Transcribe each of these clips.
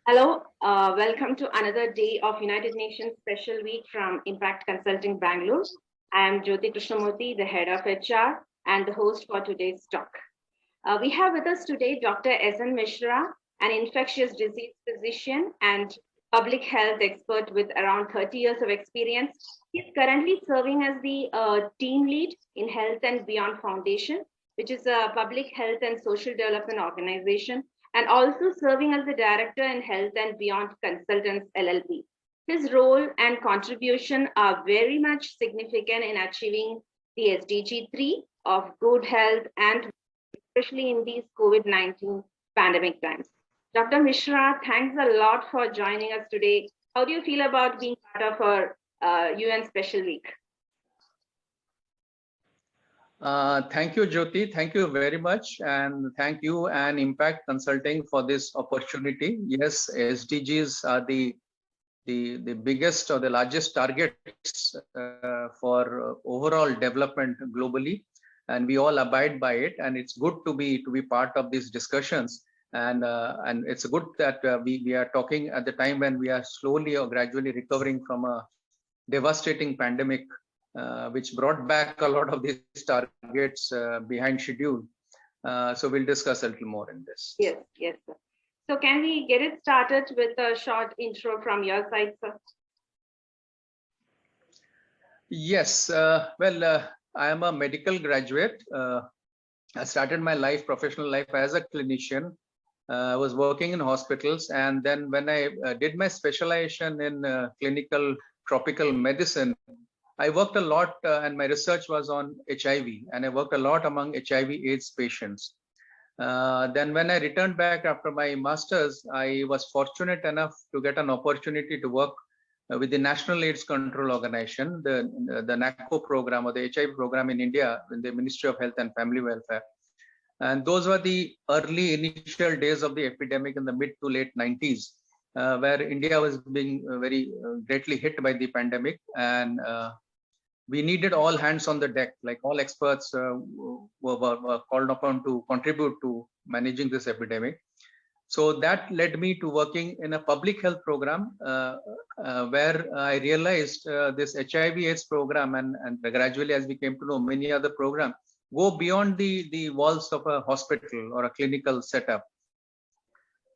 Hello, welcome to another day of United Nations Special Week from Impact Consulting Bangalore. I am Jyoti Krishnamurthy, the head of HR and the host for today's talk. We have with us today Dr. S.N. Mishra, an infectious disease physician and public health expert with around 30 years of experience. He's currently serving as the team lead in Health and Beyond Foundation, which is a public health and social development organization, and also serving as the director in Health and Beyond Consultants LLP. His role and contribution are very much significant in achieving the SDG 3 of good health and especially in these COVID-19 pandemic times. Dr. Mishra, thanks a lot for joining us today. How do you feel about being part of our UN Special Week? Thank you, Jyoti. Thank you very much. And thank you and Impact Consulting for this opportunity. Yes, SDGs are the biggest or the largest targets for overall development globally, and we all abide by it. And it's good to be part of these discussions. And it's good that we are talking at the time when we are slowly or gradually recovering from a devastating pandemic, which brought back a lot of these targets behind schedule. So we'll discuss a little more in this. Yes, yes, sir. So can we get it started with a short intro from your side, sir? Yes, I am a medical graduate. I started my professional life as a clinician. I was working in hospitals, and then when I did my specialization in clinical tropical medicine, I worked a lot and my research was on HIV, and I worked a lot among HIV/AIDS patients. Then when I returned back after my master's, I was fortunate enough to get an opportunity to work with the National AIDS Control Organization, the NACO program or the HIV program in India, in the Ministry of Health and Family Welfare. And those were the early initial days of the epidemic in the mid to late 90s, where India was being very greatly hit by the pandemic. And we needed all hands on the deck, like all experts were called upon to contribute to managing this epidemic. So that led me to working in a public health program where I realized this HIV/AIDS program, and gradually as we came to know many other programs, go beyond the walls of a hospital or a clinical setup.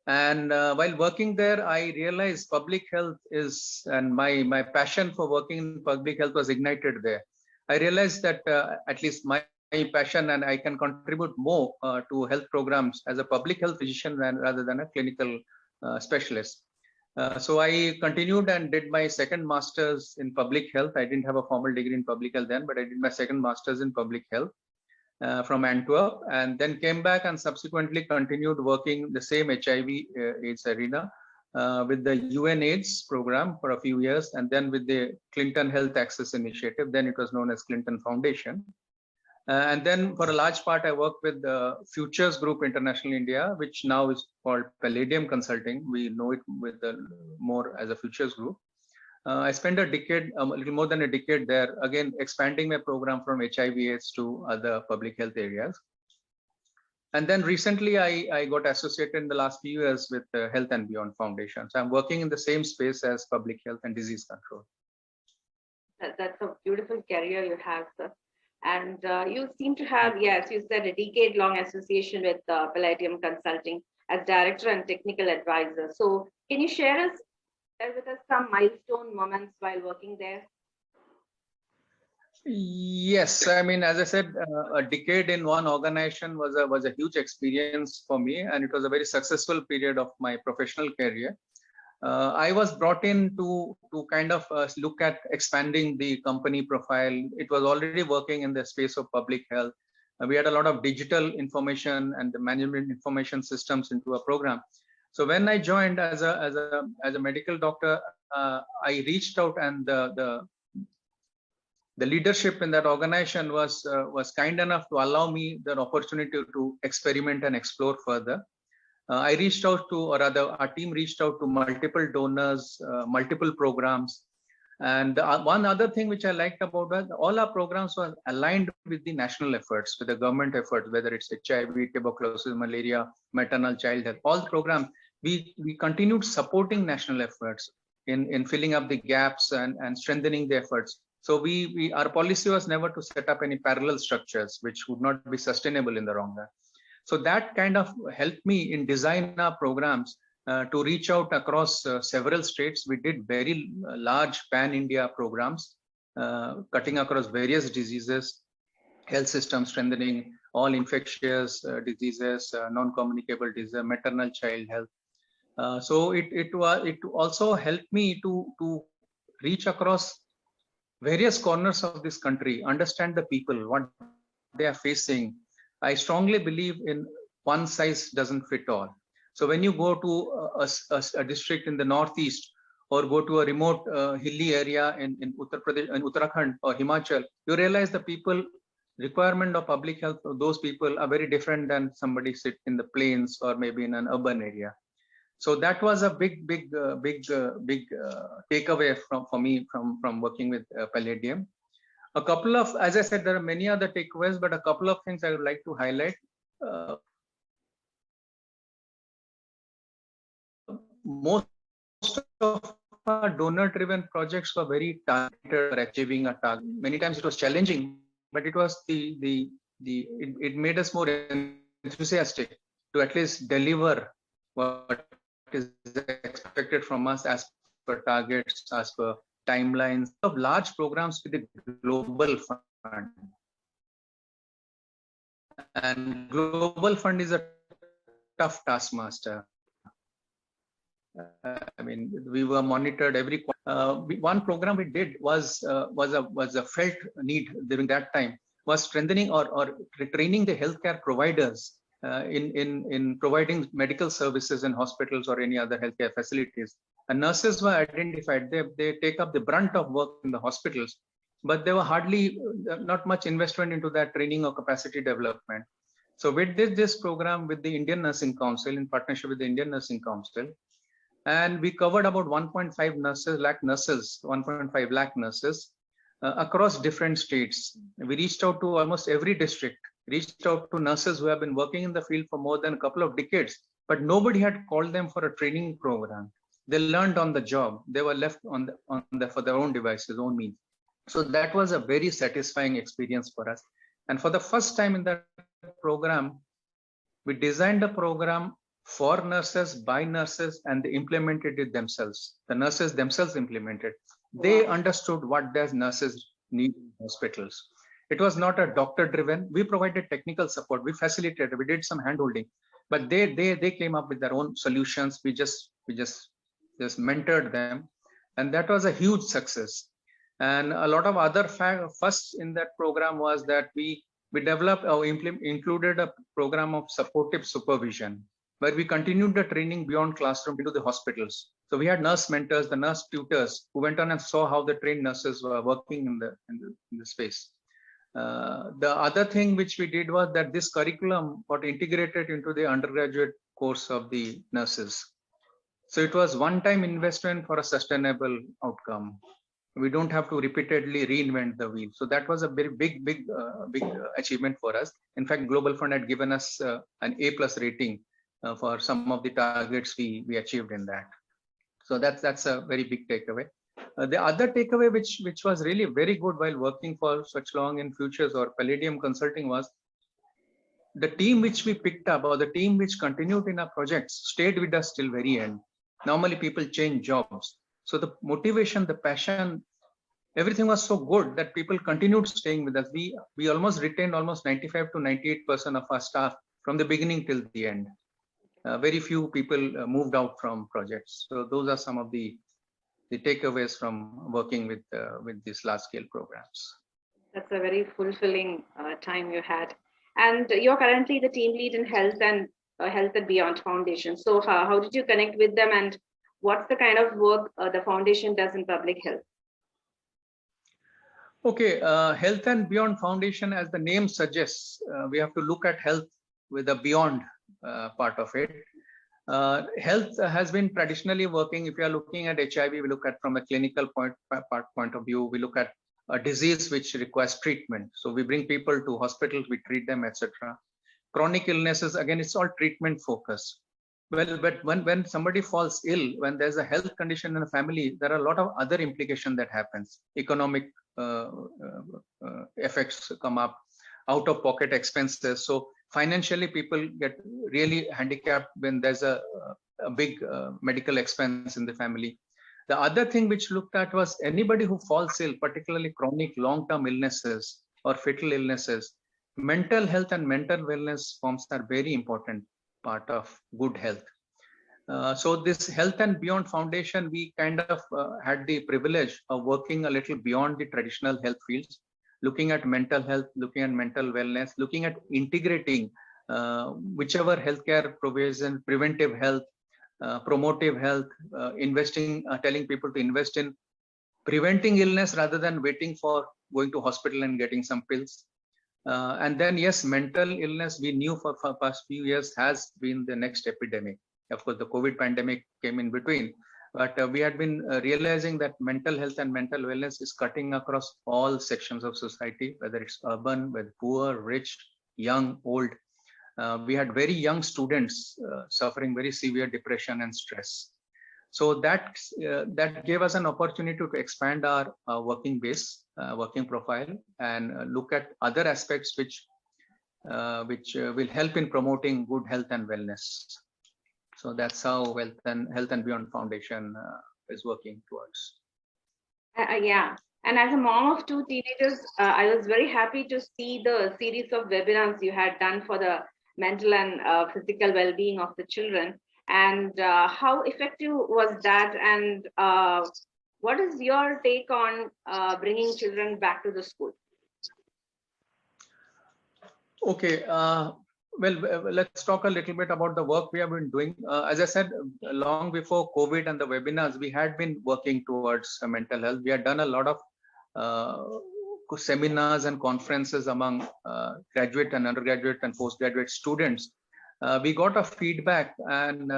And while working there, I realized public health is, and my passion for working in public health was ignited there. I realized that at least my passion, and I can contribute more to health programs as a public health physician rather than a clinical specialist. So I continued and did my second master's in public health. I didn't have a formal degree in public health then, but I did my second master's in public health from Antwerp, and then came back and subsequently continued working the same HIV/AIDS arena with the UNAIDS program for a few years, and then with the Clinton Health Access Initiative. Then it was known as Clinton Foundation. And then for a large part, I worked with the Futures Group International India, which now is called Palladium Consulting. We know it with more as a Futures Group. I spent a decade, a little more than a decade there, again, expanding my program from HIV/AIDS to other public health areas. And then recently, I got associated in the last few years with the Health and Beyond Foundation. So I'm working in the same space as public health and disease control. That's a beautiful career you have, sir. And you seem to have, yes, you said a decade-long association with Palladium Consulting as director and technical advisor. So can you share with us some milestone moments while working there? Yes, I mean, as I said, a decade in one organization was a huge experience for me, and it was a very successful period of my professional career. I was brought in to kind of look at expanding the company profile. It was already working in the space of public health. We had a lot of digital information and the management information systems into a program. So when I joined as a medical doctor, I reached out, and the leadership in that organization was kind enough to allow me the opportunity to experiment and explore further. I reached out to, or rather, our team reached out to multiple donors, multiple programs. And one other thing which I liked about that, all our programs were aligned with the national efforts, with the government efforts, whether it's HIV, tuberculosis, malaria, maternal child health. All the programs we continued supporting national efforts in filling up the gaps and strengthening the efforts. So our policy was never to set up any parallel structures which would not be sustainable in the long run. So that kind of helped me in design our programs to reach out across several states. We did very large pan-India programs, cutting across various diseases, health system strengthening, all infectious diseases, non-communicable disease, maternal child health. So it also helped me to reach across various corners of this country, understand the people, what they are facing. I strongly believe in one size doesn't fit all. So when you go to a district in the northeast or go to a remote hilly area in Uttar Pradesh, in Uttarakhand or Himachal, you realize the people requirement of public health of those people are very different than somebody sit in the plains or maybe in an urban area. So that was a big takeaway for me from working with Palladium. A couple of, as I said, there are many other takeaways, but a couple of things I would like to highlight. Most of our donor-driven projects were very targeted for achieving a target. Many times it was challenging, but it was it made us more enthusiastic to at least deliver what is expected from us as per targets, as per timelines of large programs with the Global Fund. And Global Fund is a tough taskmaster. I mean, we were monitored every one program we did was a felt need during that time, was strengthening or training the healthcare providers in providing medical services in hospitals or any other healthcare facilities. And nurses were identified. They take up the brunt of work in the hospitals, but there were hardly not much investment into that training or capacity development. So we did this program with the Indian Nursing Council in partnership with the Indian Nursing Council. And we covered about 1.5 lakh nurses across different states. We reached out to almost every district, reached out to nurses who have been working in the field for more than a couple of decades, but nobody had called them for a training program. They learned on the job. They were left for their own devices, own means. So that was a very satisfying experience for us. And for the first time in that program, we designed a program for nurses, by nurses, and they implemented it themselves. The nurses themselves implemented. They understood what their nurses need in hospitals. It was not a doctor-driven. We provided technical support. We facilitated. We did some handholding, but they came up with their own solutions. We just mentored them, and that was a huge success. And a lot of other firsts in that program was that we developed or included a program of supportive supervision, where we continued the training beyond classroom into the hospitals. So we had nurse mentors, the nurse tutors, who went on and saw how the trained nurses were working in the space. The other thing which we did was that this curriculum got integrated into the undergraduate course of the nurses. So it was one-time investment for a sustainable outcome. We don't have to repeatedly reinvent the wheel. So that was a very big achievement for us. In fact, Global Fund had given us an A+ rating for some of the targets we achieved in that. So that's a very big takeaway. The other takeaway, which was really very good while working for such long in Futures or Palladium Consulting, was the team which we picked up, or the team which continued in our projects, stayed with us till very end. Normally people change jobs. So the motivation, the passion, everything was so good that people continued staying with us. We almost retained almost 95 to 98% of our staff from the beginning till the end. Very few people moved out from projects. So those are some of the takeaways from working with these large-scale programs. That's a very fulfilling time you had. And you're currently the team lead in Health and Beyond Foundation. So how did you connect with them, and what's the kind of work the foundation does in public health? Okay, Health and Beyond Foundation, as the name suggests, we have to look at health with a beyond part of it. Health has been traditionally working. If you are looking at HIV, we look at from a clinical point of view. We look at a disease which requires treatment. So we bring people to hospitals, we treat them, etc. Chronic illnesses, again, it's all treatment focused. Well, but when somebody falls ill, when there's a health condition in a family, there are a lot of other implications that happens. Economic effects come up, out-of-pocket expenses. So financially, people get really handicapped when there's a big medical expense in the family. The other thing which looked at was anybody who falls ill, particularly chronic long-term illnesses or fatal illnesses. Mental health and mental wellness forms are very important part of good health. So this Health and Beyond Foundation, we kind of had the privilege of working a little beyond the traditional health fields, looking at mental health, looking at mental wellness, looking at integrating whichever healthcare provision, preventive health, promotive health, investing, telling people to invest in preventing illness rather than waiting for going to hospital and getting some pills. And then, yes, mental illness, we knew for past few years has been the next epidemic. Of course, the COVID pandemic came in between, but we had been realizing that mental health and mental wellness is cutting across all sections of society, whether it's urban, whether poor, rich, young, old. We had very young students suffering very severe depression and stress. So that gave us an opportunity to expand our working base, working profile, and look at other aspects which will help in promoting good health and wellness. So that's how Health and Beyond Foundation is working towards. Yeah. And as a mom of two teenagers, I was very happy to see the series of webinars you had done for the mental and physical well-being of the children. And how effective was that? And what is your take on bringing children back to the school? Okay. Well, let's talk a little bit about the work we have been doing. As I said, long before COVID and the webinars, we had been working towards mental health. We had done a lot of seminars and conferences among graduate and undergraduate and postgraduate students. We got a feedback, and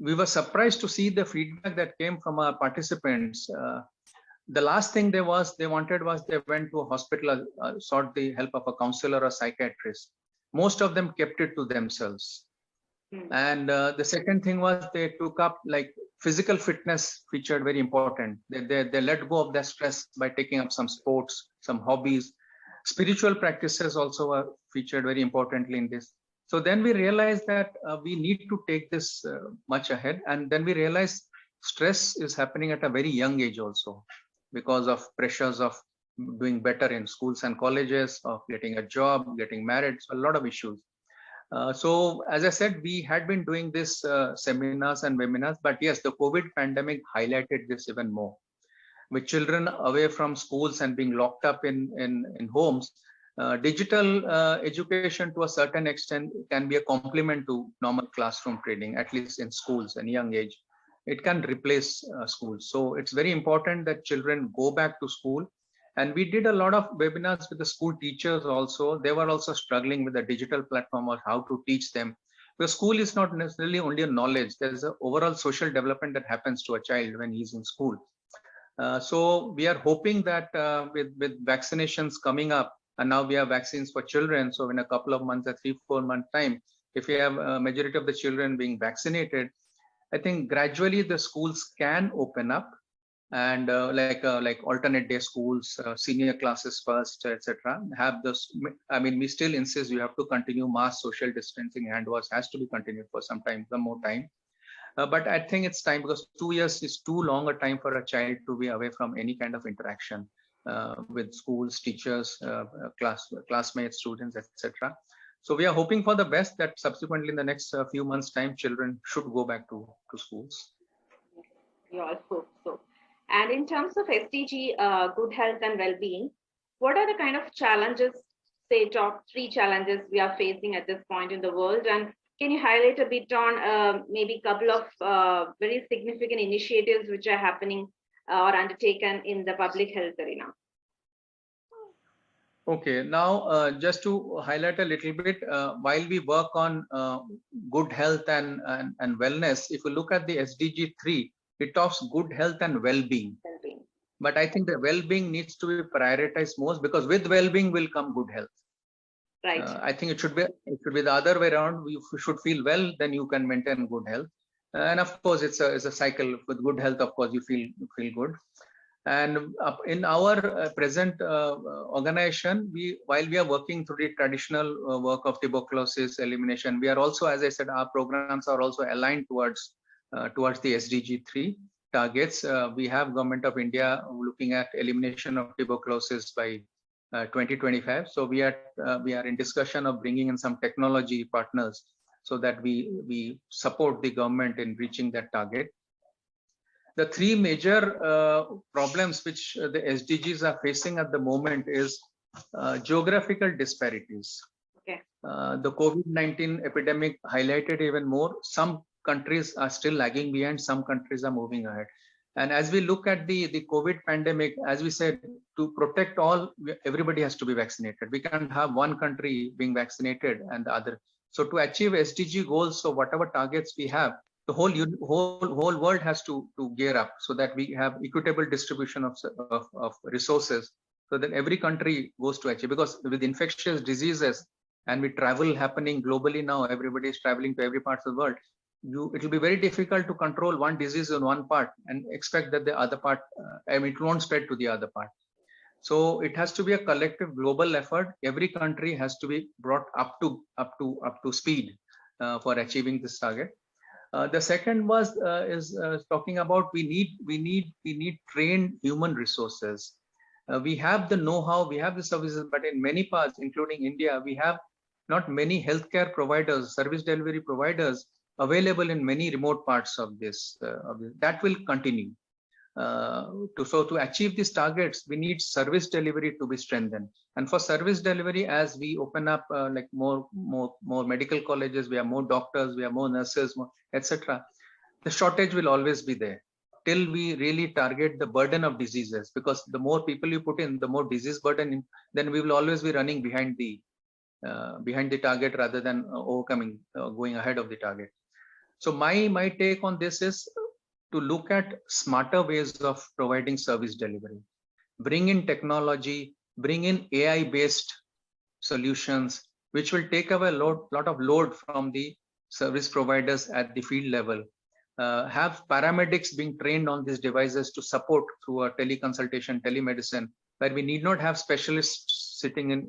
we were surprised to see the feedback that came from our participants. The last thing they wanted was they went to a hospital, sought the help of a counselor or psychiatrist. Most of them kept it to themselves. And the second thing was they took up, like, physical fitness featured very important. They let go of their stress by taking up some sports, some hobbies. Spiritual practices also are featured very importantly in this. So then we realized that we need to take this much ahead. And then we realized stress is happening at a very young age also, because of pressures of doing better in schools and colleges, of getting a job, getting married, so a lot of issues. So as I said, we had been doing this seminars and webinars, but yes, the COVID pandemic highlighted this even more. With children away from schools and being locked up in homes, digital education to a certain extent can be a complement to normal classroom training, at least in schools and young age. It can replace schools. So it's very important that children go back to school. And we did a lot of webinars with the school teachers also. They were also struggling with the digital platform or how to teach them. Because school is not necessarily only a knowledge. There's an overall social development that happens to a child when he's in school. So we are hoping that with vaccinations coming up, and now we have vaccines for children. So in a couple of months, 3-4 months time, if we have a majority of the children being vaccinated, I think gradually the schools can open up, and like alternate day schools, senior classes first, etc. Have this. I mean, we still insist you have to continue mass social distancing. Hand wash has to be continued for some more time. But I think it's time, because 2 years is too long a time for a child to be away from any kind of interaction with schools, teachers, classmates, students, etc. So we are hoping for the best, that subsequently in the next few months' time, children should go back to schools. We all hope so. And in terms of SDG, good health and well-being, what are the kind of challenges, say top 3 challenges we are facing at this point in the world? And can you highlight a bit on maybe a couple of very significant initiatives which are happening or undertaken in the public health arena? Okay, now just to highlight a little bit, while we work on good health and wellness, if you look at the SDG 3, it talks good health and well-being. But I think the well-being needs to be prioritized most, because with well-being will come good health. Right. I think it should be the other way around. You should feel well, then you can maintain good health. And of course, it's a cycle. With good health, of course, you feel good. And in our present organization, while we are working through the traditional work of tuberculosis elimination, we are also, as I said, our programs are also aligned towards the SDG 3 targets. We have Government of India looking at elimination of tuberculosis by 2025. So we are in discussion of bringing in some technology partners so that we support the government in reaching that target. The three major problems which the SDGs are facing at the moment is geographical disparities. Okay. The COVID-19 epidemic highlighted even more. Some countries are still lagging behind, some countries are moving ahead. And as we look at the COVID pandemic, as we said, to protect all, everybody has to be vaccinated. We can't have one country being vaccinated and the other. So to achieve SDG goals, so whatever targets we have, the whole world has to gear up so that we have equitable distribution of resources, so that every country goes to achieve. Because with infectious diseases and with travel happening globally now, everybody is traveling to every part of the world. It will be very difficult to control one disease in one part and expect that the other part, it won't spread to the other part. So it has to be a collective global effort. Every country has to be brought up to speed for achieving this target. The second is talking about we need trained human resources. We have the know-how, we have the services, but in many parts, including India, we have not many healthcare providers, service delivery providers available in many remote parts of this. That will continue. To achieve these targets, we need service delivery to be strengthened. And for service delivery, as we open up like more medical colleges, we have more doctors, we have more nurses, etc. The shortage will always be there till we really target the burden of diseases. Because the more people you put in, the more disease burden, then we will always be running behind the target rather than going ahead of the target. So my take on this is to look at smarter ways of providing service delivery, bring in technology, bring in AI-based solutions, which will take away a lot of load from the service providers at the field level. Have paramedics being trained on these devices to support through a teleconsultation, telemedicine, where we need not have specialists sitting in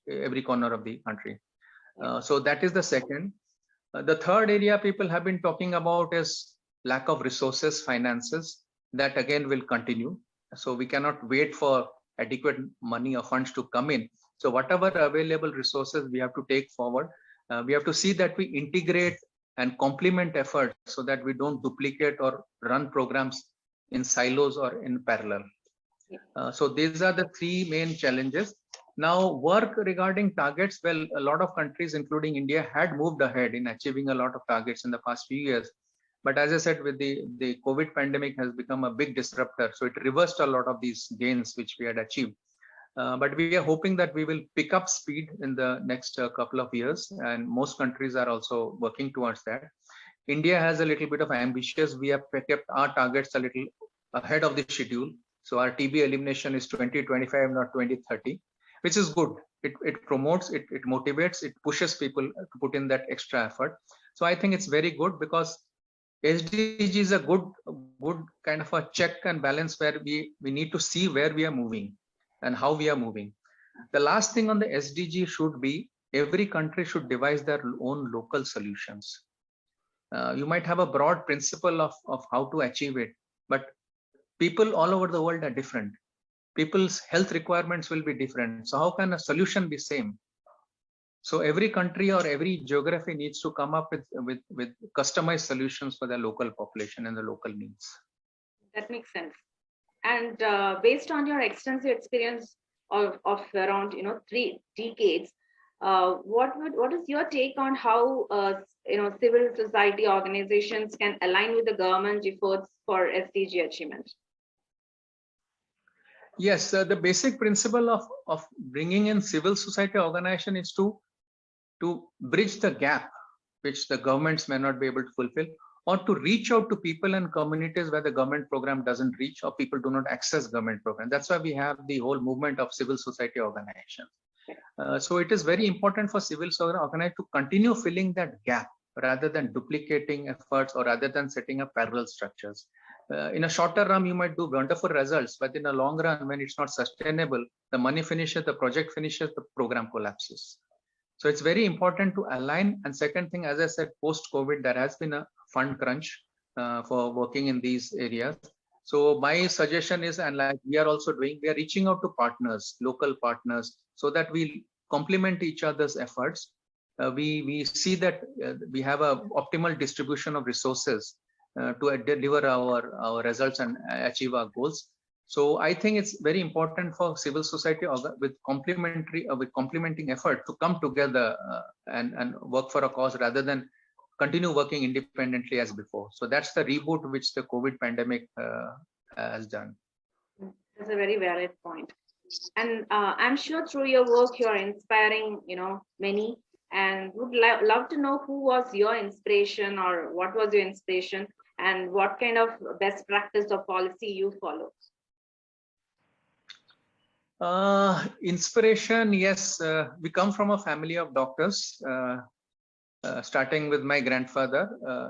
every corner of the country. So that is the second. The third area people have been talking about is lack of resources, finances. That again will continue. So we cannot wait for adequate money or funds to come in. So whatever available resources we have to take forward, we have to see that we integrate and complement efforts so that we don't duplicate or run programs in silos or in parallel. So these are the three main challenges. Now, work regarding targets, well, a lot of countries, including India, had moved ahead in achieving a lot of targets in the past few years. But as I said, with the COVID pandemic has become a big disruptor. So it reversed a lot of these gains which we had achieved. But we are hoping that we will pick up speed in the next couple of years. And most countries are also working towards that. India has a little bit of ambitious. We have kept our targets a little ahead of the schedule. So our TB elimination is 2025, not 2030, which is good. It promotes, it motivates, it pushes people to put in that extra effort. So I think it's very good because SDG is a good kind of a check and balance where we need to see where we are moving and how we are moving. The last thing on the SDG should be every country should devise their own local solutions. You might have a broad principle of how to achieve it, but people all over the world are different. People's health requirements will be different. So how can a solution be same? So every country or every geography needs to come up with customized solutions for their local population and the local needs. That makes sense. And based on your extensive experience of around 3 decades, what is your take on how civil society organizations can align with the government efforts for SDG achievement? Yes, the basic principle of bringing in civil society organization is to bridge the gap which the governments may not be able to fulfill, or to reach out to people and communities where the government program doesn't reach or people do not access government program. That's why we have the whole movement of civil society organizations. So it is very important for civil organization to continue filling that gap rather than duplicating efforts or rather than setting up parallel structures. In a shorter run, you might do wonderful results, but in a long run, when it's not sustainable, the money finishes, the project finishes, the program collapses. So it's very important to align. And second thing, as I said, post-COVID, there has been a fund crunch for working in these areas. So my suggestion is, and like we are also doing, we are reaching out to partners, local partners, so that we complement each other's efforts. We see that we have a optimal distribution of resources to deliver our results and achieve our goals. So I think it's very important for civil society with complementing effort to come together and work for a cause rather than continue working independently as before. So that's the reboot which the COVID pandemic has done. That's a very valid point. And I'm sure through your work, you're inspiring, many, and would love to know who was your inspiration or what was your inspiration and what kind of best practice or policy you follow. Inspiration, yes. We come from a family of doctors, starting with my grandfather.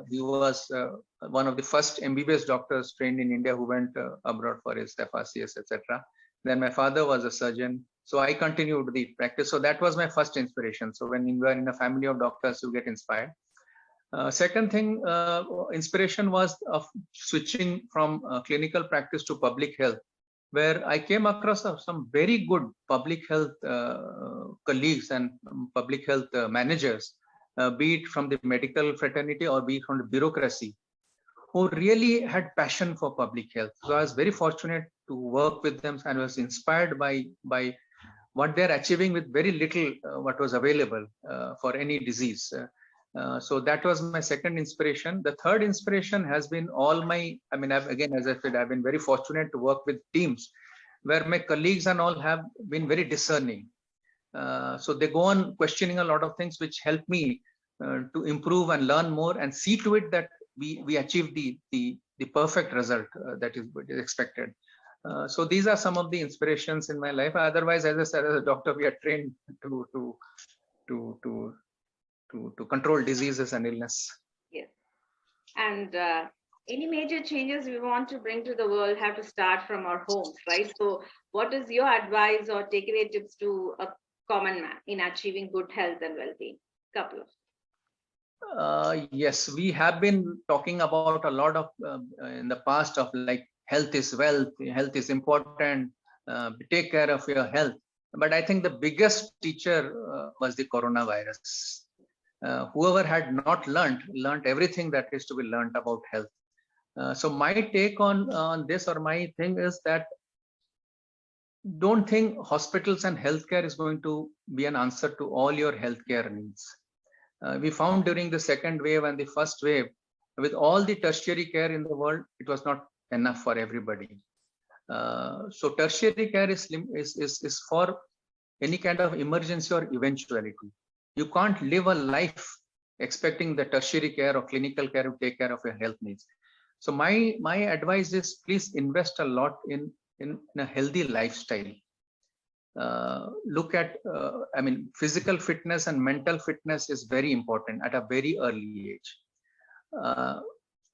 He was one of the first MBBS doctors trained in India who went abroad for his FRCS, etc. Then my father was a surgeon. So I continued the practice. So that was my first inspiration. So when you are in a family of doctors, you get inspired. Second thing, inspiration was of switching from clinical practice to public health, where I came across some very good public health colleagues and public health managers, be it from the medical fraternity or be it from the bureaucracy, who really had passion for public health. So I was very fortunate to work with them and was inspired by what they're achieving with very little what was available for any disease. So that was my second inspiration. The third inspiration has been again, as I said, I've been very fortunate to work with teams where my colleagues and all have been very discerning. So they go on questioning a lot of things which help me to improve and learn more and see to it that we achieve the perfect result that is expected. So these are some of the inspirations in my life. Otherwise, as I said, as a doctor, we are trained to control diseases and illness. Yes. And any major changes we want to bring to the world have to start from our homes, right? So what is your advice or takeaway tips to a common man in achieving good health and well-being? Couple of. Yes, we have been talking about a lot of in the past of like health is wealth, health is important, take care of your health. But I think the biggest teacher was the coronavirus. Whoever had not learned everything that is to be learned about health. So my take on this, or my thing is that don't think hospitals and healthcare is going to be an answer to all your healthcare needs. We found during the second wave and the first wave, with all the tertiary care in the world, it was not enough for everybody. So tertiary care is for any kind of emergency or eventuality. You can't live a life expecting the tertiary care or clinical care to take care of your health needs. So my advice is please invest a lot in a healthy lifestyle. Look at, physical fitness and mental fitness is very important at a very early age.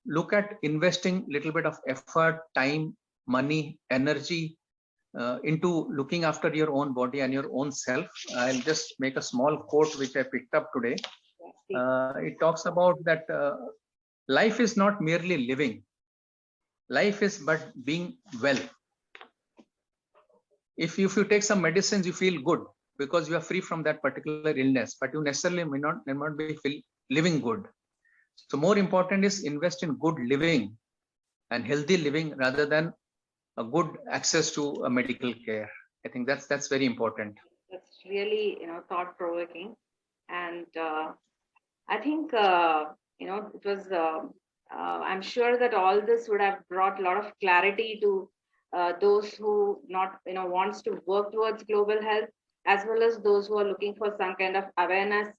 Look at investing little bit of effort, time, money, energy into looking after your own body and your own self. I'll just make a small quote which I picked up today. It talks about that life is not merely living. Life is but being well. If you take some medicines, you feel good because you are free from that particular illness, but you necessarily may not be living good. So more important is invest in good living and healthy living rather than a good access to a medical care. I think that's very important. That's really thought provoking, and I think it was. I'm sure that all this would have brought a lot of clarity to those who wants to work towards global health, as well as those who are looking for some kind of awareness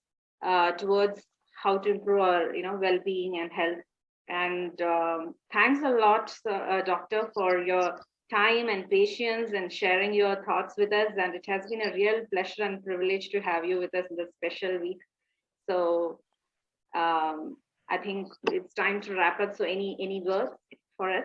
towards how to improve our well-being and health. And thanks a lot, doctor, for your time and patience and sharing your thoughts with us. And it has been a real pleasure and privilege to have you with us in this special week. So I think it's time to wrap up. So any words for us?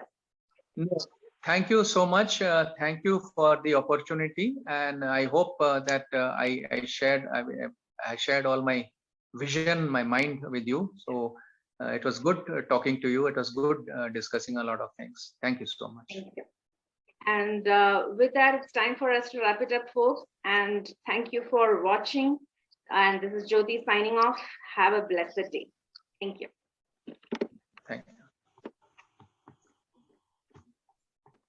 No, thank you so much. Thank you for the opportunity, and I hope that I shared all my vision, my mind with you. So it was good talking to you. It was good discussing a lot of things. Thank you so much. Thank you. And with that, it's time for us to wrap it up, folks. And thank you for watching. And this is Jyoti signing off. Have a blessed day. Thank you. Thank you.